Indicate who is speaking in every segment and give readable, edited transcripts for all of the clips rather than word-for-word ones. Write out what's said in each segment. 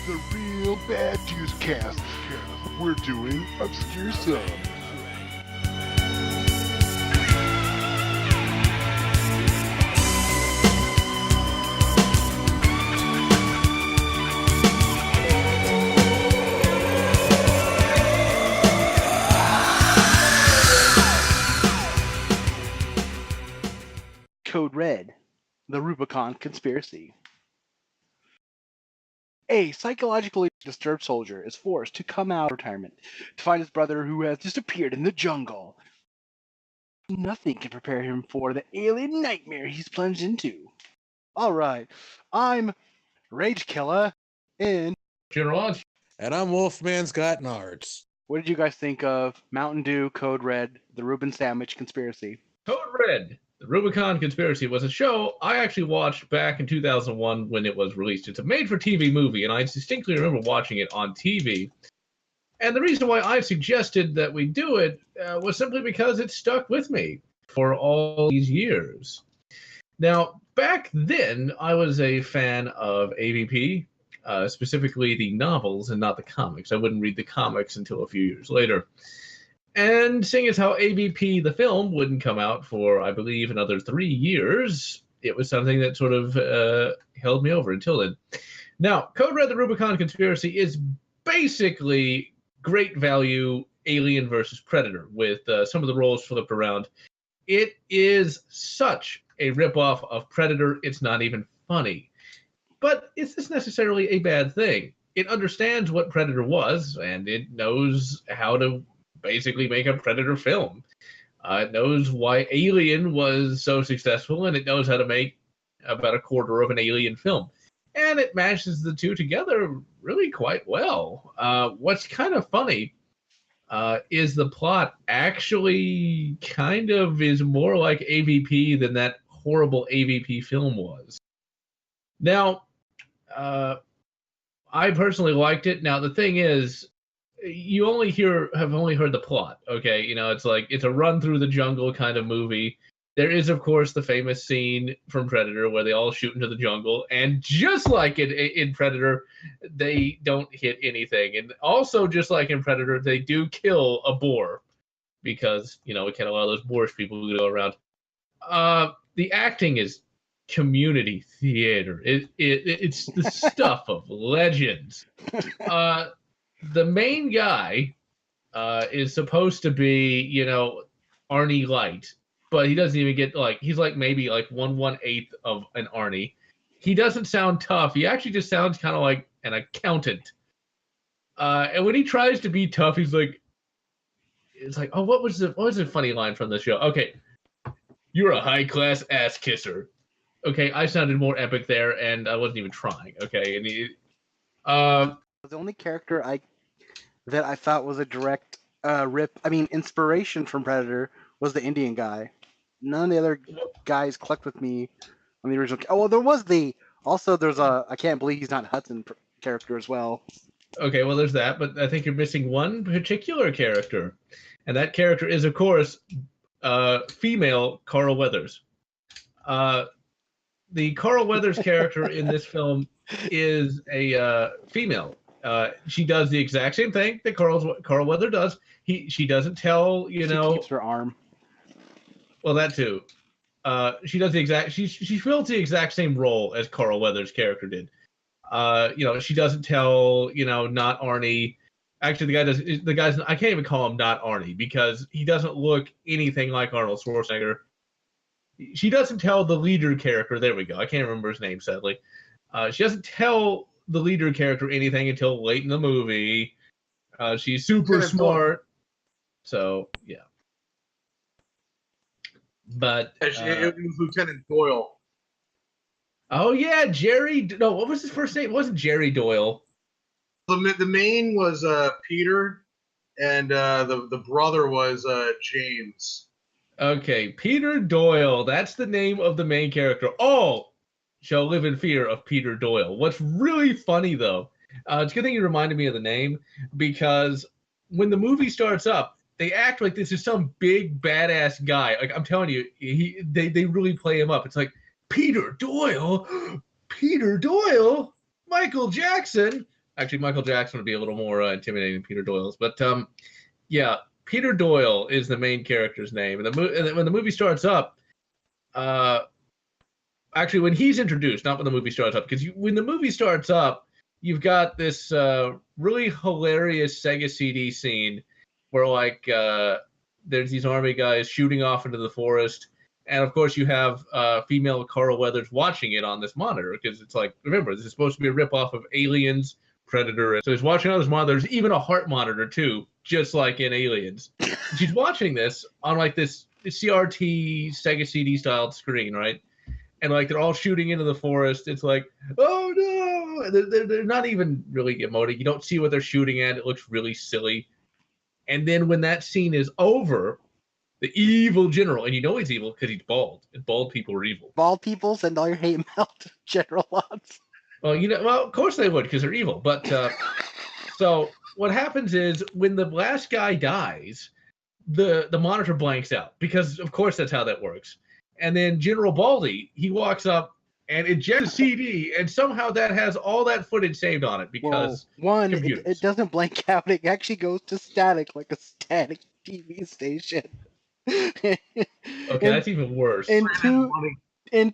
Speaker 1: the Real Bad Juice Cast. We're doing obscure subs.
Speaker 2: Code Red, the Rubicon conspiracy. A psychologically disturbed soldier is forced to come out of retirement to find his brother who has disappeared in the jungle. Nothing can prepare him for the alien nightmare he's plunged into. Alright, I'm Ragekilla in
Speaker 3: GeneralLotz.
Speaker 4: And I'm Wolfman's Got Nards.
Speaker 2: What did you guys think of Mountain Dew, Code Red, the Reuben Sandwich conspiracy?
Speaker 3: Code Red, the Rubicon Conspiracy was a show I actually watched back in 2001 when it was released. It's a made-for-TV movie, and I distinctly remember watching it on TV. And the reason why I suggested that we do it was simply because it stuck with me for all these years. Now, back then, I was a fan of AVP, specifically the novels and not the comics. I wouldn't read the comics until a few years later. And seeing as how AVP, the film, wouldn't come out for, I believe, another 3 years, it was something that sort of held me over until then. Now, Code Red, the Rubicon Conspiracy is basically great value Alien versus Predator with some of the roles flipped around. It is such a ripoff of Predator, it's not even funny. But is this necessarily a bad thing? It understands what Predator was, and it knows how to basically make a Predator film. It knows why Alien was so successful, and it knows how to make about a quarter of an Alien film. And it matches the two together really quite well. What's kind of funny is the plot actually kind of is more like AVP than that horrible AVP film was. Now, I personally liked it. Now, the thing is, you have only heard the plot, okay? You know, it's like, it's a run through the jungle kind of movie. There is, of course, the famous scene from Predator where they all shoot into the jungle, and just like in Predator, they don't hit anything. And also, just like in Predator, they do kill a boar, because, you know, we can't allow those boorish people to go around. The acting is community theater. It's the stuff of legends. The main guy is supposed to be, you know, Arnie Light, but he doesn't even get, like, he's like maybe like 1/1/8 of an Arnie. He doesn't sound tough. He actually just sounds kind of like an accountant. And when he tries to be tough, he's like, it's like, oh, what was the funny line from the show? Okay, you're a high-class ass kisser. Okay, I sounded more epic there, and I wasn't even trying. Okay, and
Speaker 2: The only character that I thought was a direct inspiration from Predator was the Indian guy. None of the other guys clicked with me on the original. Oh, well, there's a I Can't Believe He's Not Hudson character as well.
Speaker 3: Okay, well, there's that, but I think you're missing one particular character, and that character is, of course, female Carl Weathers. The Carl Weathers character in this film is a female. She does the exact same thing that Carl Weathers does. She doesn't tell, you know.
Speaker 2: She keeps her arm.
Speaker 3: Well, that too. She does she fills the exact same role as Carl Weathers' character did. You know, she doesn't tell, you know, not Arnie. Actually, the guy's I can't even call him not Arnie because he doesn't look anything like Arnold Schwarzenegger. She doesn't tell the leader character. There we go. I can't remember his name, sadly. She doesn't tell the leader character anything until late in the movie. She's super smart. So, yeah. But
Speaker 5: it was Lieutenant Doyle.
Speaker 3: Oh yeah, Jerry. No, what was his first name? It wasn't Jerry Doyle.
Speaker 5: The main was Peter, and the brother was James.
Speaker 3: Okay, Peter Doyle. That's the name of the main character. All shall live in fear of Peter Doyle. What's really funny though, it's a good thing you reminded me of the name, because when the movie starts up, they act like this is some big badass guy. Like, I'm telling you, they really play him up. It's like, Peter Doyle, Michael Jackson. Actually, Michael Jackson would be a little more intimidating than Peter Doyle's. But yeah, Peter Doyle is the main character's name. And when the movie starts up, actually, when he's introduced, not when the movie starts up, because when the movie starts up, you've got this really hilarious Sega CD scene where, like, there's these army guys shooting off into the forest. And, of course, you have female Carl Weathers watching it on this monitor because it's like, remember, this is supposed to be a ripoff of Aliens, Predator. So he's watching on this monitor. There's even a heart monitor, too, just like in Aliens. She's watching this on, like, this CRT Sega CD-styled screen, right? And, like, they're all shooting into the forest. It's like, oh, no! They're not even really emoting. You don't see what they're shooting at. It looks really silly. And then when that scene is over, the evil general, and you know he's evil because he's bald, and bald people are evil.
Speaker 2: Bald people, send all your hate mail to GeneralLotz.
Speaker 3: Well, of course they would because they're evil. But so what happens is when the last guy dies, the monitor blanks out because, of course, that's how that works. And then General Baldy, he walks up and ejects a CD, and somehow that has all that footage saved on it because
Speaker 2: it doesn't blank out. It actually goes to static, like a static TV station.
Speaker 3: Okay, that's even worse.
Speaker 2: And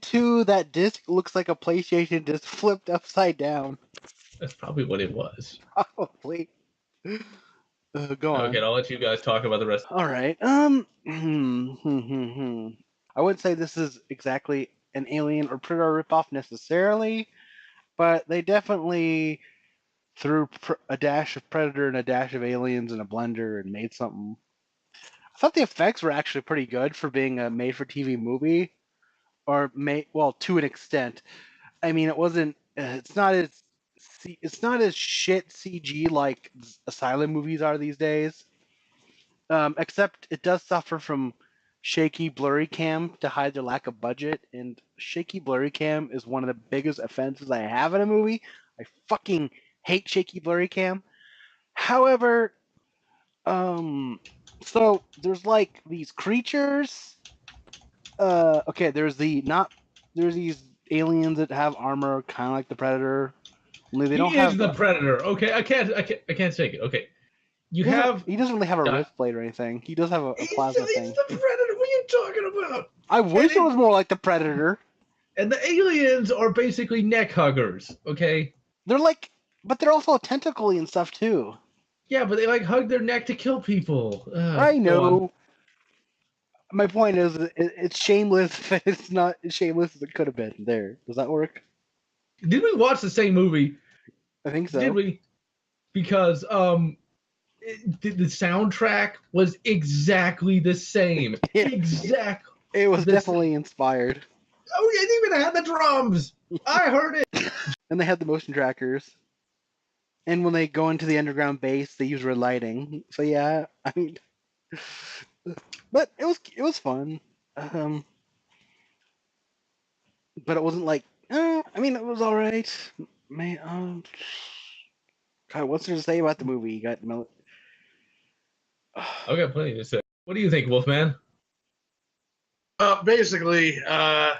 Speaker 2: two, that disc looks like a PlayStation disc flipped upside down.
Speaker 3: That's probably what it was.
Speaker 2: Probably. Go on.
Speaker 3: Okay, I'll let you guys talk about the rest.
Speaker 2: All right. I wouldn't say this is exactly an Alien or Predator ripoff necessarily, but they definitely threw a dash of Predator and a dash of Aliens in a blender and made something. I thought the effects were actually pretty good for being a made-for-TV movie, to an extent. I mean, it wasn't. It's not as shit CG like Asylum movies are these days. Except it does suffer from shaky, blurry cam to hide their lack of budget, and shaky, blurry cam is one of the biggest offenses I have in a movie. I fucking hate shaky, blurry cam. However, so there's like these creatures. Okay, there's these aliens that have armor, kind of like the Predator. Only they don't have
Speaker 3: the Predator. Okay, I can't take it. Okay, he doesn't
Speaker 2: really have a wrist blade or anything. He does have a plasma thing.
Speaker 3: He's the Predator. What are you talking about?
Speaker 2: I wish it was more like the Predator.
Speaker 3: And the aliens are basically neck huggers. Okay.
Speaker 2: But they're also tentacly and stuff too.
Speaker 3: Yeah, but they like hug their neck to kill people.
Speaker 2: I know. My point is, it's shameless, but it's not as shameless as it could have been. There, does that work?
Speaker 3: Did we watch the same movie?
Speaker 2: I think so.
Speaker 3: Did we? Because the soundtrack was exactly the same. Exactly.
Speaker 2: It was definitely inspired.
Speaker 3: Oh, it even had the drums. I heard it.
Speaker 2: And they had the motion trackers. And when they go into the underground base, they use red lighting. So yeah, I mean, but it was fun. But it wasn't like, I mean, it was all right. Man, God, what's there to say about the movie? You got
Speaker 3: I've got plenty to say. What do you think, Wolfman?
Speaker 5: Basically, I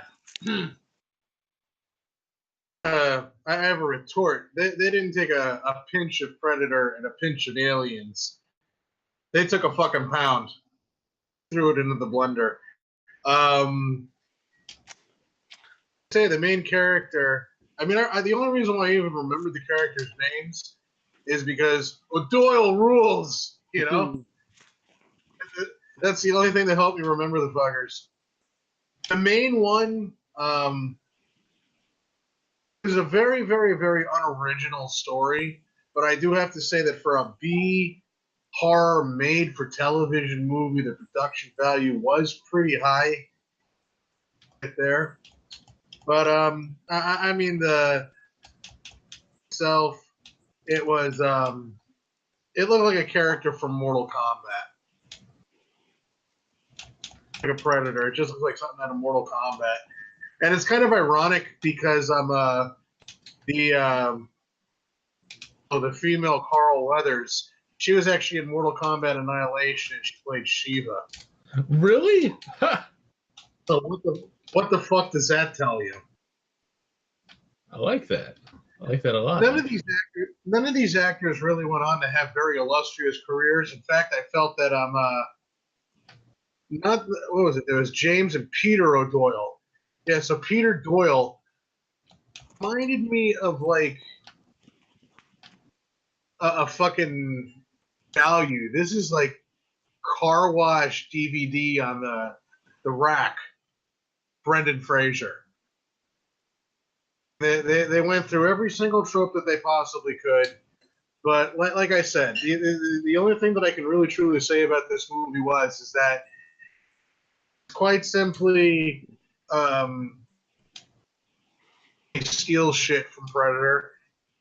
Speaker 5: have a retort. They didn't take a pinch of Predator and a pinch of Aliens. They took a fucking pound, threw it into the blender. Say the main character. I mean, the only reason why I even remember the characters' names is because Doyle rules. You know, that's the only thing that helped me remember the fuckers. The main one. It was a very, very, very unoriginal story, but I do have to say that for a B horror made-for-television movie, the production value was pretty high right there. But I mean, the itself, it was it looked like a character from Mortal Kombat, like a Predator. It just looked like something out of Mortal Kombat. And it's kind of ironic because I'm the female Carl Weathers. She was actually in Mortal Kombat Annihilation, and she played Shiva.
Speaker 3: Really?
Speaker 5: So what the fuck does that tell you?
Speaker 3: I like that. I like that a lot.
Speaker 5: None of these actors really went on to have very illustrious careers. In fact, I felt that not what was it? There was James and Peter O'Doyle. Yeah, so Peter Doyle reminded me of like a fucking value. This is like car wash DVD on the rack. Brendan Fraser. They went through every single trope that they possibly could, but like I said, the only thing that I can really truly say about this movie is that quite simply it steals shit from Predator.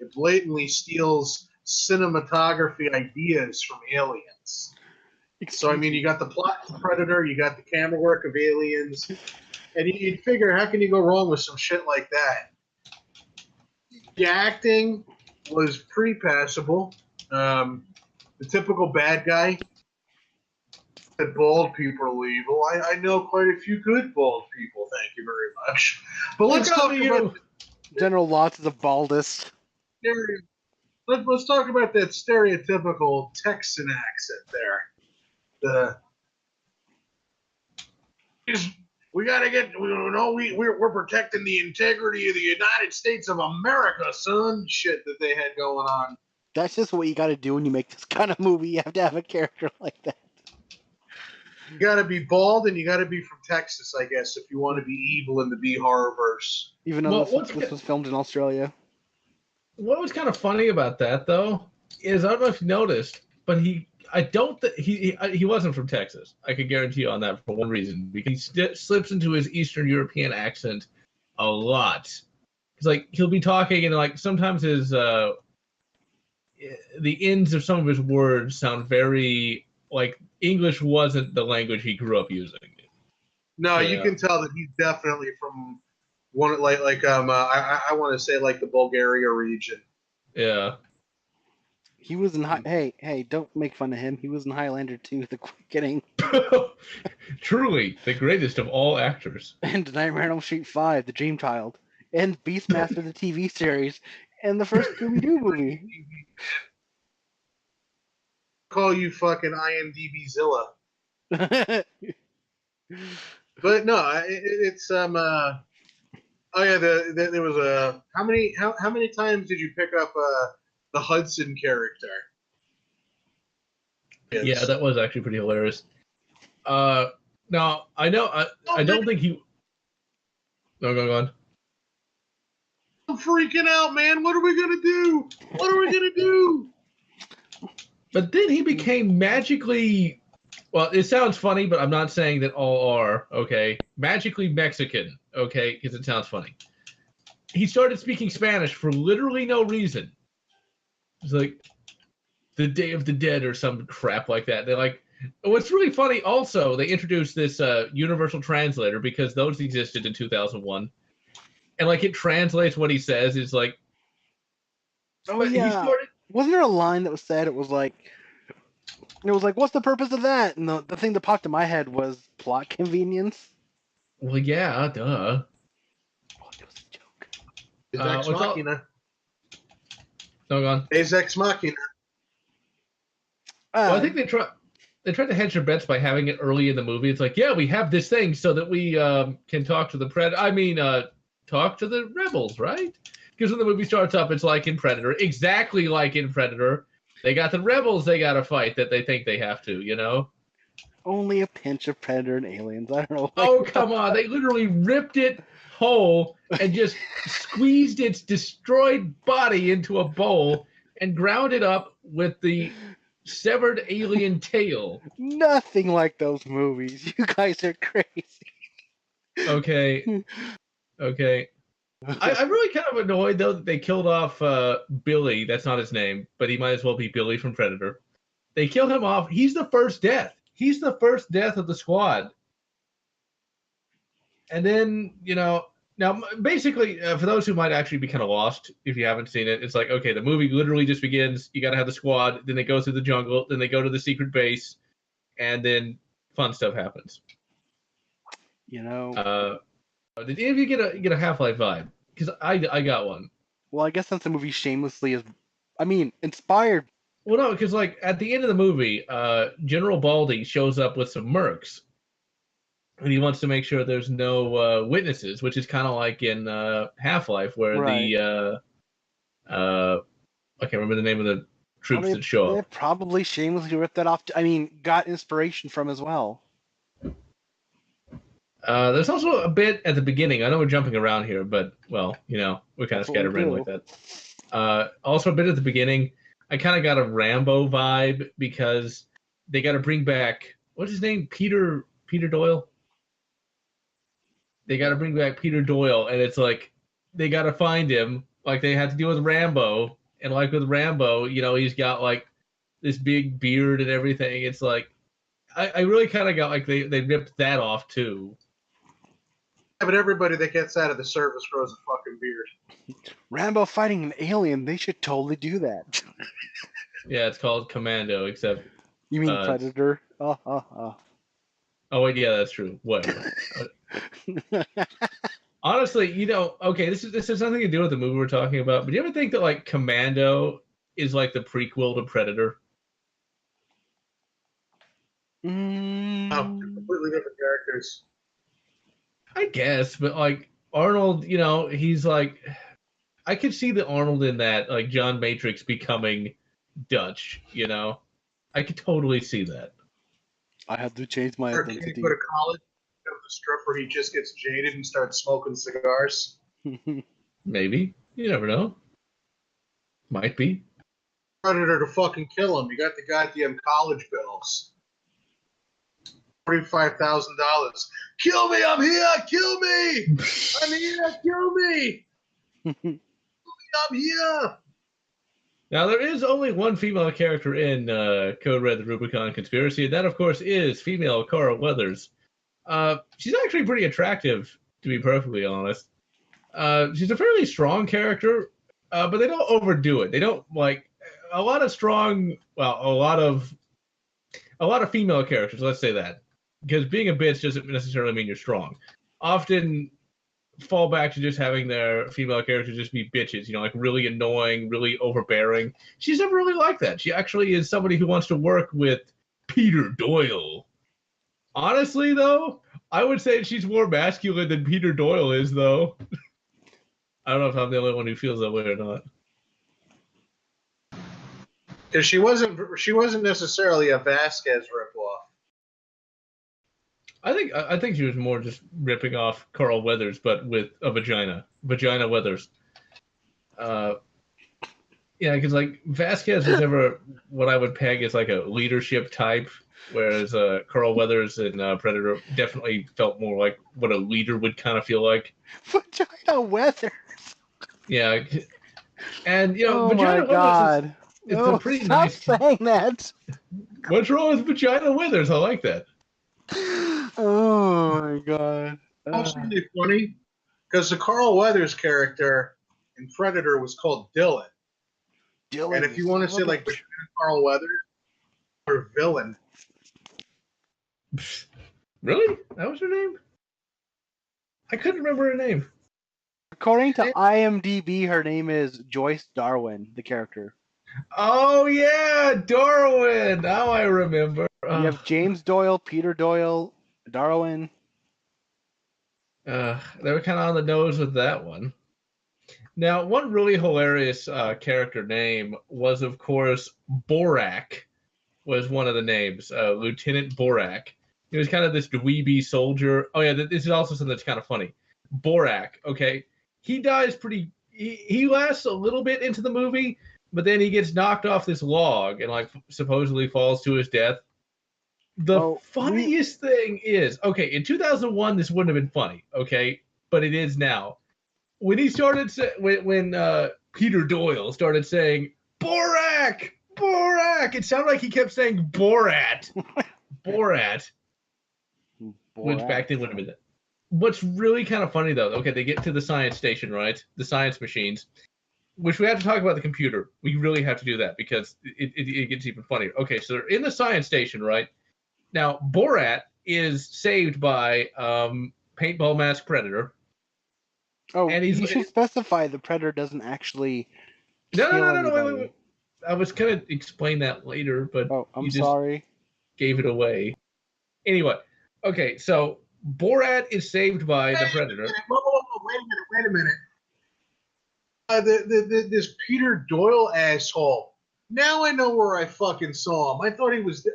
Speaker 5: It blatantly steals cinematography ideas from Aliens. So I mean, you got the plot of Predator, you got the camera work of Aliens, and you'd figure, how can you go wrong with some shit like that? The acting was pretty passable. The typical bad guy that bald people are evil. I know quite a few good bald people. Thank you very much. But let's talk about
Speaker 2: GeneralLotz is the baldest.
Speaker 5: Let's talk about that stereotypical Texan accent there. We gotta get. We're protecting the integrity of the United States of America, son. Shit that they had going on.
Speaker 2: That's just what you got to do when you make this kind of movie. You have to have a character like that.
Speaker 5: You gotta be bald and you gotta be from Texas, I guess, if you want to be evil in the B horrorverse.
Speaker 2: Even though this was filmed in Australia.
Speaker 3: What was kind of funny about that, though, is I don't know if you noticed, but he wasn't from Texas. I can guarantee you on that for one reason, because he slips into his Eastern European accent a lot. It's like he'll be talking and like sometimes his the ends of some of his words sound very like English wasn't the language he grew up using.
Speaker 5: No, you can tell that he's definitely from one I want to say like the Bulgaria region.
Speaker 3: Yeah.
Speaker 2: He was in Hey, don't make fun of him. He was in Highlander 2, The Quickening.
Speaker 3: Truly, the greatest of all actors.
Speaker 2: And Nightmare on Elm Street 5, The Dream Child. And Beastmaster, the TV series. And the first Scooby-Doo movie.
Speaker 5: Call you fucking IMDb Zilla. But no, it's oh yeah, there was a how many times did you pick up the Hudson character?
Speaker 3: Yeah, that was actually pretty hilarious. Now I know I don't think he. No, go on.
Speaker 5: I'm freaking out, man. What are we gonna do? What are we gonna do?
Speaker 3: But then he became magically. Well, it sounds funny, but I'm not saying that all are, okay? Magically Mexican, okay? Because it sounds funny. He started speaking Spanish for literally no reason. It's like the Day of the Dead or some crap like that. They're like, what's really funny also, they introduced this universal translator because those existed in 2001. And like it translates what he says. It's like,
Speaker 2: oh yeah. Wasn't there a line that was said? It was like, what's the purpose of that? And the thing that popped in my head was plot convenience.
Speaker 3: Well, yeah, duh.
Speaker 2: Oh, it was a joke.
Speaker 5: Ex Machina.
Speaker 3: No, go on.
Speaker 5: Ex Machina.
Speaker 3: Well, I think they tried to hedge their bets by having it early in the movie. It's like, yeah, we have this thing so that we can talk to the talk to the rebels, right? Because when the movie starts up, it's like in Predator, exactly like in Predator. They got the rebels they got to fight that they think they have to, you know?
Speaker 2: Only a pinch of Predator and Aliens. I don't know.
Speaker 3: Oh, come on. They literally ripped it whole and just squeezed its destroyed body into a bowl and ground it up with the severed alien tail.
Speaker 2: Nothing like those movies. You guys are crazy.
Speaker 3: Okay. I'm really kind of annoyed, though, that they killed off Billy. That's not his name, but he might as well be Billy from Predator. They killed him off. He's the first death. He's the first death of the squad. And then, now, basically, for those who might actually be kind of lost, if you haven't seen it, it's like, okay, the movie literally just begins. You got to have the squad. Then they go through the jungle. Then they go to the secret base. And then fun stuff happens.
Speaker 2: Did
Speaker 3: any of you get a Half-Life vibe? Because I got one.
Speaker 2: Well, I guess since the movie shamelessly is, inspired.
Speaker 3: Well, no, because like at the end of the movie, General Baldy shows up with some mercs, and he wants to make sure there's no witnesses, which is kind of like in Half-Life, where
Speaker 2: Right.
Speaker 3: I can't remember the name of the troops that show
Speaker 2: They
Speaker 3: up.
Speaker 2: probably shamelessly ripped that off. Got inspiration from as well.
Speaker 3: There's also a bit at the beginning. I know we're jumping around here, but well, we're kind of
Speaker 2: That's what we
Speaker 3: scatterbrained
Speaker 2: do.
Speaker 3: like that. Also, a bit at the beginning, I kind of got a Rambo vibe because they got to bring back what's his name, Peter Doyle. They got to bring back Peter Doyle, and it's like they got to find him, like they had to do with Rambo, and like with Rambo, he's got like this big beard and everything. It's like I really kind of got like they ripped that off too.
Speaker 5: Yeah, but everybody that gets out of the service grows a fucking beard.
Speaker 2: Rambo fighting an alien, they should totally do that.
Speaker 3: Yeah, it's called Commando, except
Speaker 2: You mean Predator?
Speaker 3: oh wait, yeah, that's true. Whatever. Honestly, okay, this has nothing to do with the movie we're talking about, but do you ever think that like Commando is like the prequel to Predator?
Speaker 5: Oh, they're completely different characters.
Speaker 3: I guess, but like Arnold, he's like, I could see the Arnold in that, like John Matrix becoming Dutch, I could totally see that.
Speaker 2: I had to change my
Speaker 5: Or can
Speaker 2: identity.
Speaker 5: he go to college, go to the stripper, he just gets jaded and starts smoking cigars?
Speaker 3: Maybe. You never know. Might be.
Speaker 5: Predator to fucking kill him. You got the goddamn college bills. $45,000. Kill me! I'm here! Kill me! I'm here! Kill me! I'm here!
Speaker 3: Now, there is only one female character in Code Red, the Rubicon Conspiracy, and that, of course, is female Carl Weathers. She's actually pretty attractive, to be perfectly honest. She's a fairly strong character, but they don't overdo it. They don't, like, a lot of female characters, let's say that. Because being a bitch doesn't necessarily mean you're strong. Often fall back to just having their female characters just be bitches, like really annoying, really overbearing. She's never really like that. She actually is somebody who wants to work with Peter Doyle. Honestly, though, I would say she's more masculine than Peter Doyle is, though. I don't know if I'm the only one who feels that way or not.
Speaker 5: Because she wasn't necessarily a Vasquez ripoff.
Speaker 3: I think she was more just ripping off Carl Weathers, but with a vagina. Vagina Weathers. Yeah, because like Vasquez was never what I would peg as like a leadership type, whereas Carl Weathers in Predator definitely felt more like what a leader would kind of feel like.
Speaker 2: Vagina Weathers.
Speaker 3: Yeah, and
Speaker 2: Oh
Speaker 3: Vagina
Speaker 2: my God.
Speaker 3: Weathers is a pretty
Speaker 2: stop
Speaker 3: nice.
Speaker 2: saying that.
Speaker 3: What's wrong with Vagina Weathers? I like that.
Speaker 2: Oh my God.
Speaker 5: Also really funny, because the Carl Weathers character in Predator was called Dylan.
Speaker 2: Dylan.
Speaker 5: And if you want to say like Carl Weathers or villain.
Speaker 3: Really? That was her name? I couldn't remember her name.
Speaker 2: According to IMDb, her name is Joyce Darwin, the character.
Speaker 3: Oh yeah, Darwin. Now I remember.
Speaker 2: You have James Doyle, Peter Doyle, Darwin.
Speaker 3: They were kind of on the nose with that one. Now, one really hilarious character name was, of course, Borak. Was one of the names, Lieutenant Borak. He was kind of this dweeby soldier. Oh yeah, this is also something that's kind of funny. Borak. Okay, he dies pretty. He lasts a little bit into the movie, but then he gets knocked off this log and like supposedly falls to his death. The funniest thing is, okay, in 2001 this wouldn't have been funny, okay, but it is now. When he started, when Peter Doyle started saying Borak, Borak, it sounded like he kept saying Borat, Borat, which back then wouldn't have been that. What's really kind of funny though, okay, they get to the science station, right? The science machines, which we have to talk about the computer. We really have to do that because it gets even funnier. Okay, so they're in the science station, right? Now, Borat is saved by Paintball Mask Predator.
Speaker 2: Oh,
Speaker 3: And
Speaker 2: you should specify the predator doesn't actually kill anybody.
Speaker 3: Wait. I was going to explain that later, but
Speaker 2: I'm
Speaker 3: you just
Speaker 2: sorry.
Speaker 3: gave it away. Anyway, okay, so Borat is saved by the predator.
Speaker 5: Wait a minute. This Peter Doyle asshole. Now I know where I fucking saw him. I thought he was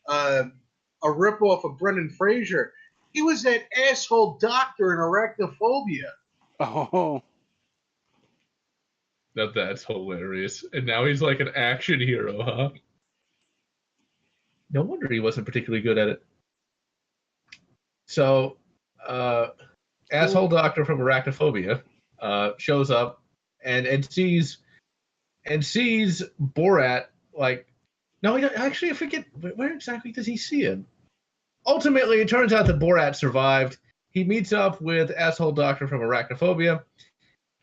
Speaker 5: a ripoff of Brendan Fraser. He was that asshole doctor in Arachnophobia.
Speaker 2: Oh.
Speaker 3: That's hilarious. And now he's like an action hero, huh? No wonder he wasn't particularly good at it. So, asshole doctor from Arachnophobia shows up and sees Borat like. No, actually, I forget where exactly does he see him. Ultimately, it turns out that Borat survived. He meets up with asshole doctor from Arachnophobia,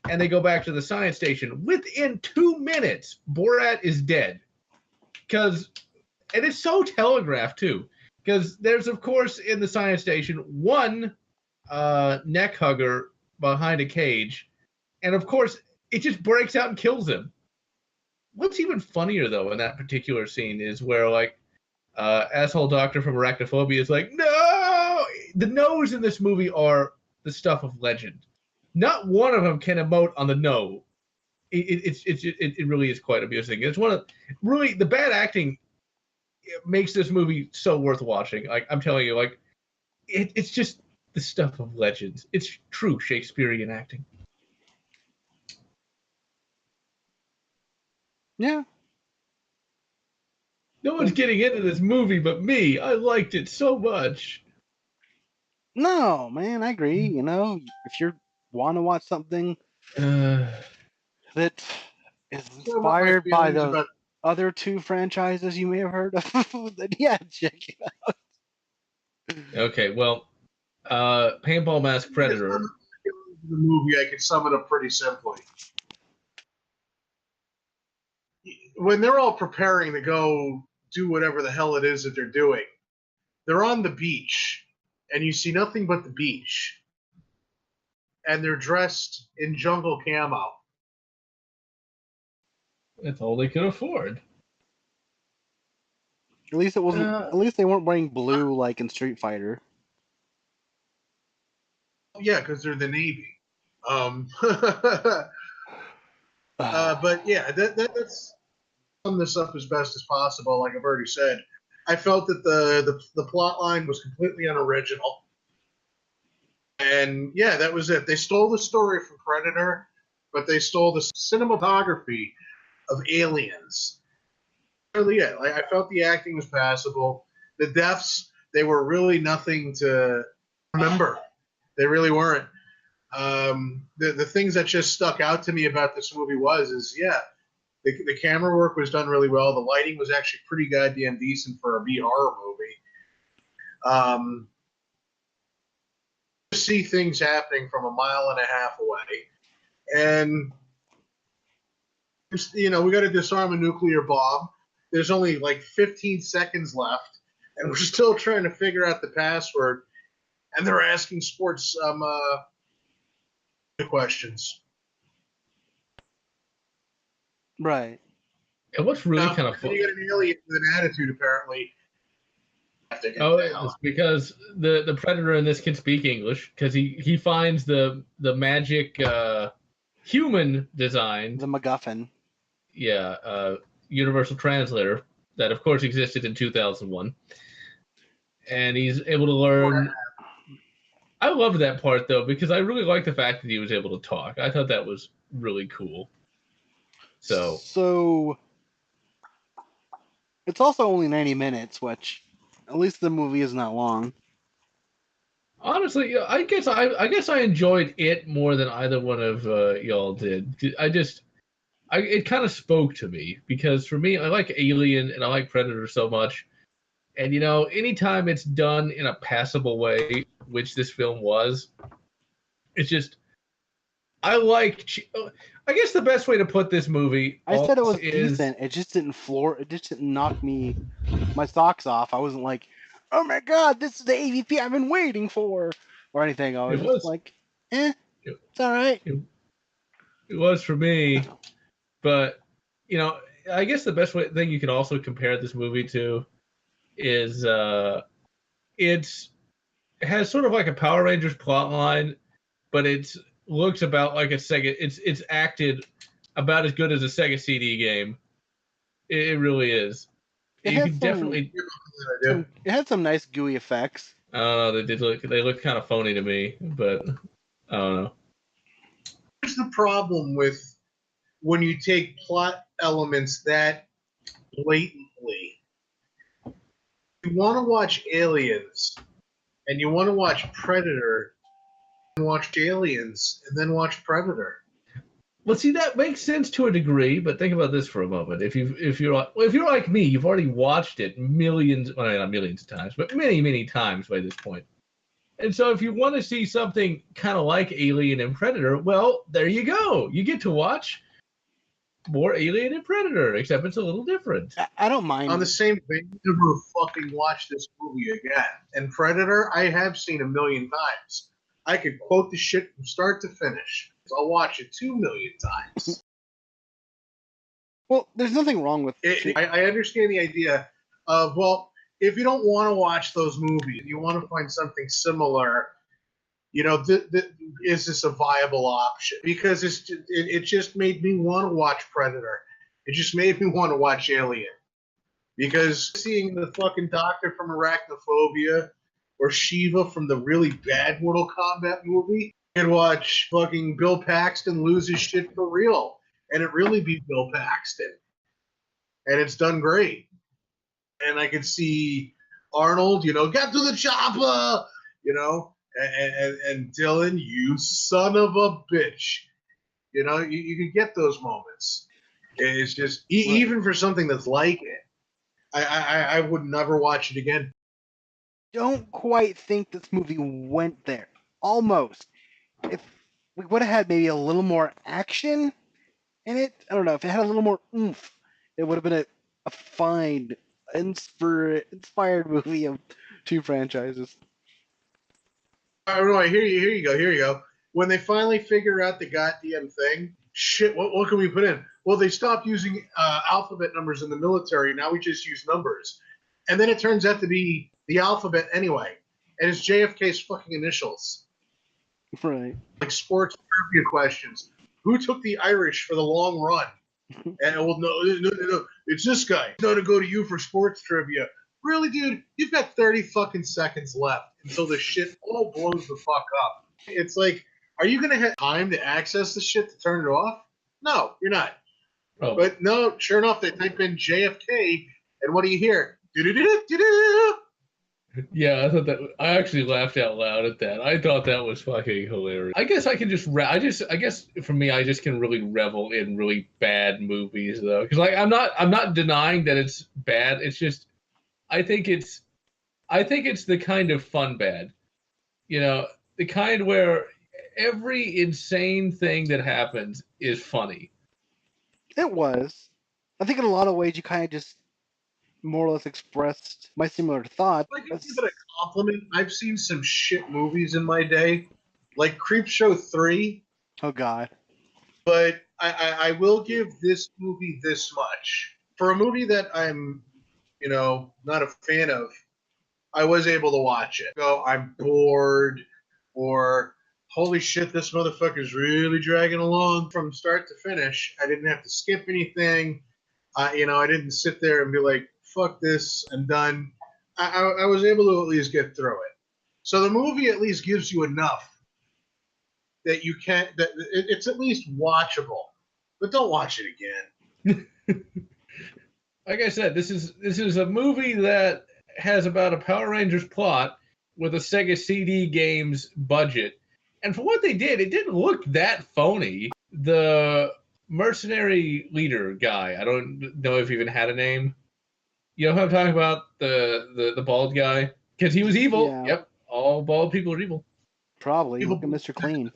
Speaker 3: and they go back to the science station. Within 2 minutes, Borat is dead. And it's so telegraphed, too. Because there's, of course, in the science station, one neck hugger behind a cage. And, of course, it just breaks out and kills him. What's even funnier, though, in that particular scene is where, like, asshole doctor from Arachnophobia is like, no! The no's in this movie are the stuff of legend. Not one of them can emote on the no. It really is quite amusing. It's one of really the bad acting makes this movie so worth watching. Like I'm telling you, like it's just the stuff of legends. It's true Shakespearean acting.
Speaker 2: Yeah.
Speaker 3: No one's getting into this movie but me. I liked it so much.
Speaker 2: No, man, I agree. You know, if you want to watch something that is inspired by the other two franchises you may have heard of, then yeah, check it out.
Speaker 3: Okay, well, Paintball Mask Predator.
Speaker 5: The movie, I can sum it up pretty simply. When they're all preparing to go do whatever the hell it is that they're doing, they're on the beach, and you see nothing but the beach. And they're dressed in jungle camo.
Speaker 3: That's all they could afford.
Speaker 2: At least it wasn't. At least they weren't wearing blue like in Street Fighter.
Speaker 5: Yeah, because they're the Navy. But yeah, that's sum this up as best as possible. Like I've already said, I felt that the plot line was completely unoriginal. And yeah, that was it. They stole the story from Predator, but they stole the cinematography of Aliens. Really, yeah. Like I felt the acting was passable. The deaths, they were really nothing to remember. They really weren't. The things that just stuck out to me about this movie the camera work was done really well. The lighting was actually pretty goddamn decent for a B horror movie. See things happening from a mile and a half away, and we got to disarm a nuclear bomb. There's only like 15 seconds left, and we're still trying to figure out the password. And they're asking sports questions.
Speaker 2: Right.
Speaker 3: And what's really kind of funny?
Speaker 5: You got an alien with an attitude, apparently.
Speaker 3: It's because the Predator in this can speak English because he finds the magic human design.
Speaker 2: The MacGuffin.
Speaker 3: Yeah, universal translator that of course existed in 2001. And he's able to learn. I loved that part though because I really liked the fact that he was able to talk. I thought that was really cool. So
Speaker 2: it's also only 90 minutes, which at least the movie is not long.
Speaker 3: Honestly, I guess I enjoyed it more than either one of y'all did. It kind of spoke to me because for me, I like Alien and I like Predator so much. And, anytime it's done in a passable way, which this film was, it's just, I guess the best way to put this movie
Speaker 2: I said it was decent. It just didn't knock my socks off. I wasn't like, oh my God, this is the AVP I've been waiting for or anything. I was just like, eh. It's all right.
Speaker 3: It was for me, but I guess the best thing you can also compare this movie to is it has sort of like a Power Rangers plot line, but it looks about like a Sega. It's acted about as good as a Sega CD game. It really is.
Speaker 2: It
Speaker 3: You
Speaker 2: had
Speaker 3: can
Speaker 2: some-
Speaker 3: definitely.
Speaker 2: It had some nice gooey effects.
Speaker 3: I don't know. They look kind of phony to me, but I don't know.
Speaker 5: Here's the problem with when you take plot elements that blatantly. You want to watch Aliens, and you want to watch Predator, and watch Aliens, and then watch Predator.
Speaker 3: Well, see, that makes sense to a degree, but think about this for a moment. If you're like me, you've already watched it not millions of times, but many times by this point. And so if you want to see something kind of like Alien and Predator, well, there you go. You get to watch more Alien and Predator, except it's a little different.
Speaker 2: I don't mind.
Speaker 5: On the same vein, never fucking watch this movie again. And Predator, I have seen a million times. I could quote the shit from start to finish. I'll watch it 2 million times.
Speaker 2: Well, there's nothing wrong with it.
Speaker 5: I understand the idea of, well, if you don't want to watch those movies, you want to find something similar, is this a viable option? Because it just made me want to watch Predator. It just made me want to watch Alien. Because seeing the fucking doctor from Arachnophobia or Shiva from the really bad Mortal Kombat movie, and watch fucking Bill Paxton lose his shit for real. And it really be Bill Paxton. And it's done great. And I could see Arnold, get to the chopper, and Dylan, you son of a bitch. You could get those moments. It's just, even for something that's like it, I would never watch it again.
Speaker 2: Don't quite think this movie went there. Almost. If we would have had maybe a little more action in it, I don't know, if it had a little more oomph, it would have been a fine, inspired movie of two franchises.
Speaker 5: I don't know, here you go. When they finally figure out the goddamn thing, shit, what can we put in? Well, they stopped using alphabet numbers in the military, now we just use numbers. And then it turns out to be the alphabet anyway, and it's JFK's fucking initials.
Speaker 2: Right.
Speaker 5: Like sports trivia questions. Who took the Irish for the long run? And well, no, it's this guy. No, to go to you for sports trivia. Really, dude? You've got 30 fucking seconds left until the shit all blows the fuck up. It's like, are you gonna have time to access the shit to turn it off? No, you're not.
Speaker 3: Oh.
Speaker 5: But no, sure enough, they type in JFK, and what do you hear? Do-do-do-do-do-do.
Speaker 3: Yeah, I actually laughed out loud at that. I thought that was fucking hilarious. I guess I can I guess for me, I just can really revel in really bad movies though, because like I'm not denying that it's bad. It's just I think it's the kind of fun bad, the kind where every insane thing that happens is funny.
Speaker 2: It was. I think in a lot of ways you kind of just more or less expressed my similar thought.
Speaker 5: Like, give it a compliment. I've seen some shit movies in my day, like Creepshow 3.
Speaker 2: Oh, God.
Speaker 5: But I will give this movie this much. For a movie that I'm, not a fan of, I was able to watch it. Go, I'm bored, or holy shit, this motherfucker's really dragging along from start to finish. I didn't have to skip anything. I didn't sit there and be like, fuck this, I'm done. I was able to at least get through it. So the movie at least gives you enough that it's at least watchable. But don't watch it again.
Speaker 3: Like I said, this is a movie that has about a Power Rangers plot with a Sega CD games budget. And for what they did, it didn't look that phony. The mercenary leader guy, I don't know if he even had a name. You know who I'm talking about? The bald guy? Because he was evil.
Speaker 2: Yeah.
Speaker 3: Yep. All bald people are evil.
Speaker 2: Probably.
Speaker 5: Evil-
Speaker 2: Look at Mr. Clean.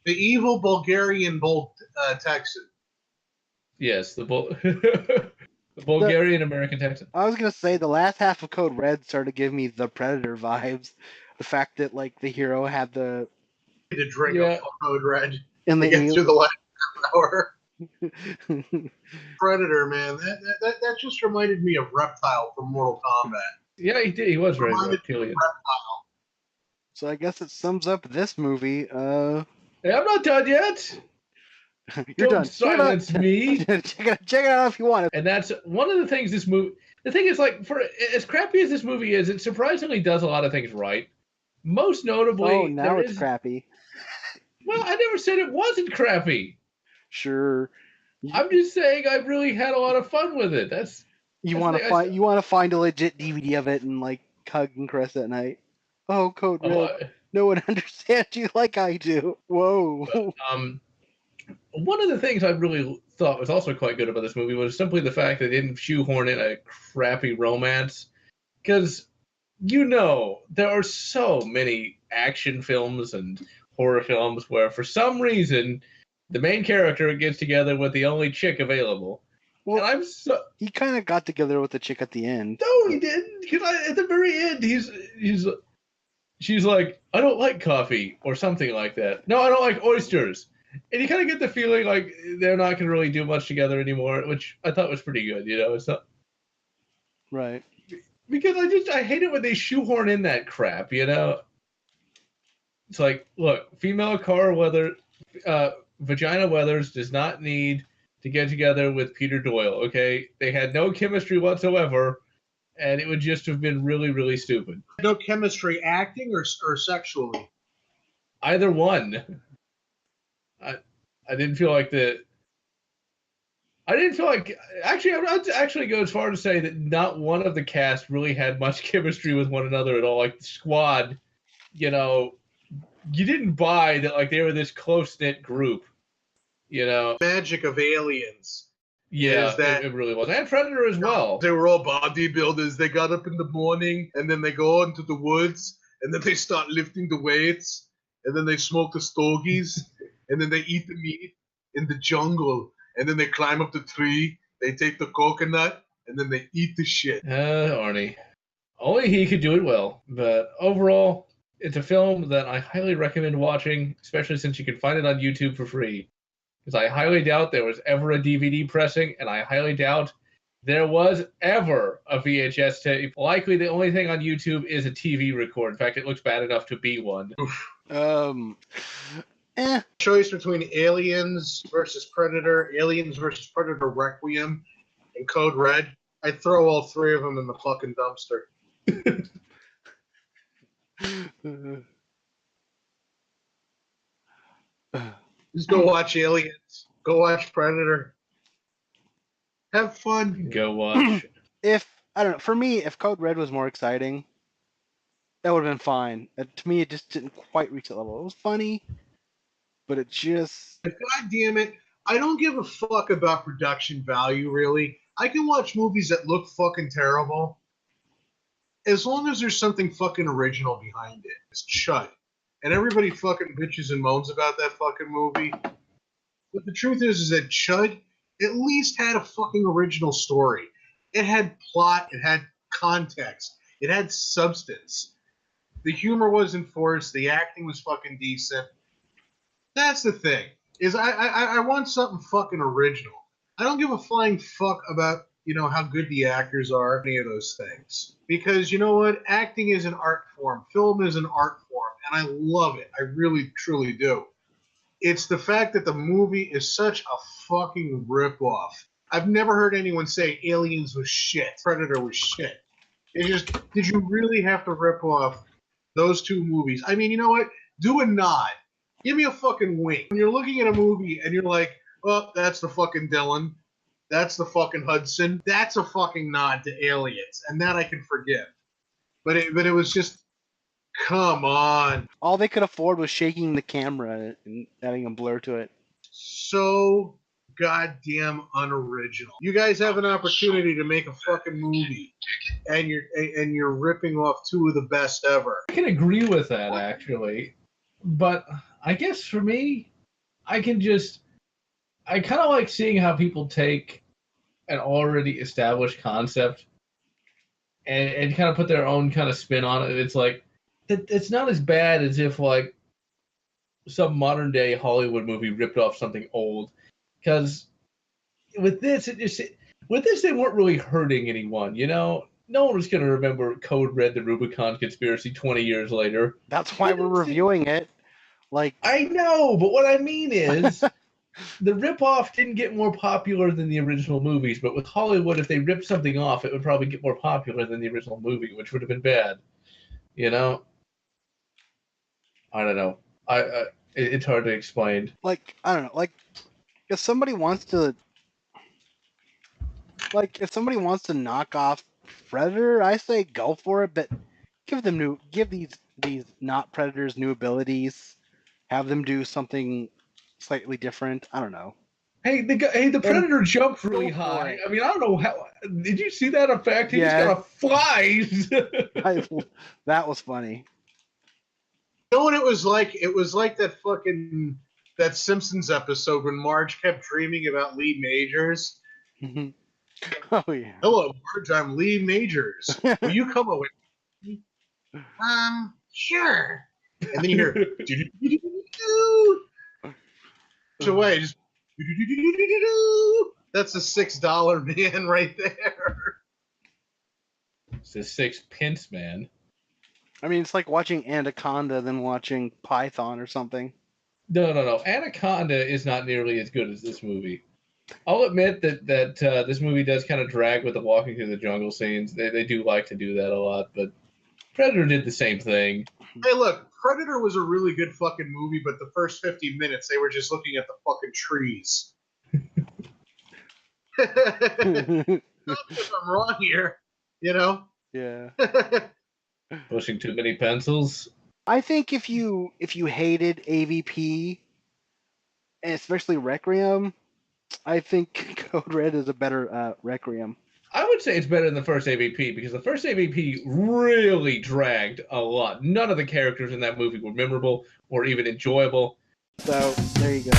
Speaker 5: The evil Bulgarian Texan.
Speaker 3: Yes, the Bulgarian American Texan.
Speaker 2: I was going to say the last half of Code Red started to give me the Predator vibes. The fact that, like, the hero had the
Speaker 5: To drink a Code Red
Speaker 2: In
Speaker 5: to
Speaker 2: the
Speaker 5: get through the last hour. Predator, man, that just reminded me of Reptile from Mortal Kombat.
Speaker 3: Yeah, he did. He was very reptilian.
Speaker 2: So I guess it sums up this movie.
Speaker 3: Hey, I'm not done yet.
Speaker 2: You're
Speaker 3: Don't
Speaker 2: done.
Speaker 3: silence me.
Speaker 2: check it out if you want it.
Speaker 3: And that's one of the things this movie. The thing is, like, for as crappy as this movie is, it surprisingly does a lot of things right. Most notably,
Speaker 2: Oh, now it's crappy.
Speaker 3: Well, I never said it wasn't crappy.
Speaker 2: Sure.
Speaker 3: I'm just saying I really had a lot of fun with it.
Speaker 2: You want to find a legit DVD of it and like hug and caress at night. Oh, Code Red. No one understands you like I do. Whoa.
Speaker 3: But, one of the things I really thought was also quite good about this movie was simply the fact that they didn't shoehorn in a crappy romance. Because, there are so many action films and horror films where for some reason the main character gets together with the only chick available.
Speaker 2: Well,
Speaker 3: and
Speaker 2: he kind of got together with the chick at the end.
Speaker 3: No, he didn't. Because at the very end, she's like, I don't like coffee or something like that. No, I don't like oysters. And you kind of get the feeling like they're not going to really do much together anymore, which I thought was pretty good. It's not
Speaker 2: right.
Speaker 3: Because I hate it when they shoehorn in that crap. It's like, look, female Vagina Weathers does not need to get together with Peter Doyle. Okay, they had no chemistry whatsoever, and it would just have been really, really stupid.
Speaker 5: No chemistry, acting or sexually.
Speaker 3: Either one. I didn't feel like actually, I would actually go as far to say that not one of the cast really had much chemistry with one another at all. Like the squad, you didn't buy that like they were this close-knit group,
Speaker 5: Magic of Aliens.
Speaker 3: Yeah, it really was. And Predator as well.
Speaker 5: They were all bodybuilders. They got up in the morning, and then they go into the woods, and then they start lifting the weights, and then they smoke the stogies, and then they eat the meat in the jungle, and then they climb up the tree, they take the coconut, and then they eat the shit.
Speaker 3: Arnie. Only he could do it well. But overall, it's a film that I highly recommend watching, especially since you can find it on YouTube for free. Because I highly doubt there was ever a DVD pressing, and I highly doubt there was ever a VHS tape. Likely the only thing on YouTube is a TV record. In fact, it looks bad enough to be one.
Speaker 5: Choice between Aliens versus Predator, Aliens versus Predator Requiem, and Code Red. I'd throw all three of them in the fucking dumpster. Just go watch Aliens. Go watch Predator. Have fun.
Speaker 3: Go watch.
Speaker 2: I don't know, for me, if Code Red was more exciting, that would have been fine. To me, it just didn't quite reach that level. It was funny, but it just...
Speaker 5: God damn it. I don't give a fuck about production value, really. I can watch movies that look fucking terrible as long as there's something fucking original behind it. It's Chud. And everybody fucking bitches and moans about that fucking movie. But the truth is that Chud at least had a fucking original story. It had plot. It had context. It had substance. The humor was enforced. The acting was fucking decent. That's the thing. Is I want something fucking original. I don't give a flying fuck about, how good the actors are, any of those things. Because you know what? Acting is an art form. Film is an art form. And I love it. I really, truly do. It's the fact that the movie is such a fucking ripoff. I've never heard anyone say Aliens was shit, Predator was shit. It's just, did you really have to rip off those two movies? I mean, you know what? Do a nod. Give me a fucking wink. When you're looking at a movie and you're like, oh, that's the fucking Dylan. That's the fucking Hudson. That's a fucking nod to Aliens. And that I can forgive. But it was just, come on.
Speaker 2: All they could afford was shaking the camera and adding a blur to it.
Speaker 5: So goddamn unoriginal. You guys have an opportunity to make a fucking movie, and you're ripping off two of the best ever.
Speaker 3: I can agree with that, actually. But I guess for me, I kind of like seeing how people take an already established concept and kind of put their own kind of spin on it. It's like, it's not as bad as if, like, some modern day Hollywood movie ripped off something old, because with this they weren't really hurting anyone. You know, no one was going to remember Code Red: The Rubicon Conspiracy 20 years later.
Speaker 2: That's why we're reviewing it. Like,
Speaker 3: I know, but what I mean is, the ripoff didn't get more popular than the original movies. But with Hollywood, if they ripped something off, it would probably get more popular than the original movie, which would have been bad. You know, I don't know. It's hard to explain.
Speaker 2: like I don't know. Like, if somebody wants to, knock off Predator, I say go for it. But give these not Predators new abilities. Have them do something slightly different. I don't know.
Speaker 3: Hey, the Predator jumped really high. I mean, I don't know how. Did you see that effect? He just kind of flies.
Speaker 2: That was funny.
Speaker 5: You know what it was like? It was like that Simpsons episode when Marge kept dreaming about Lee Majors.
Speaker 2: Oh yeah.
Speaker 5: Hello, Marge. I'm Lee Majors. Will you come away? Sure. And then you hear away. Just that's a $6 man right there.
Speaker 3: It's a 6 pence man.
Speaker 2: I mean, it's like watching Anaconda than watching Python or something.
Speaker 3: No. Anaconda is not nearly as good as this movie. I'll admit that this movie does kind of drag with the walking through the jungle scenes. They do like to do that a lot, but Predator did the same thing.
Speaker 5: Hey, look, Predator was a really good fucking movie, but the first 50 minutes they were just looking at the fucking trees. Not if I'm wrong here, you know?
Speaker 2: Yeah.
Speaker 3: Pushing too many pencils.
Speaker 2: I think if you hated AVP, and especially Requiem, I think Code Red is a better Requiem.
Speaker 3: I would say it's better than the first AVP, because the first AVP really dragged a lot. None of the characters in that movie were memorable or even enjoyable.
Speaker 2: So, there you go.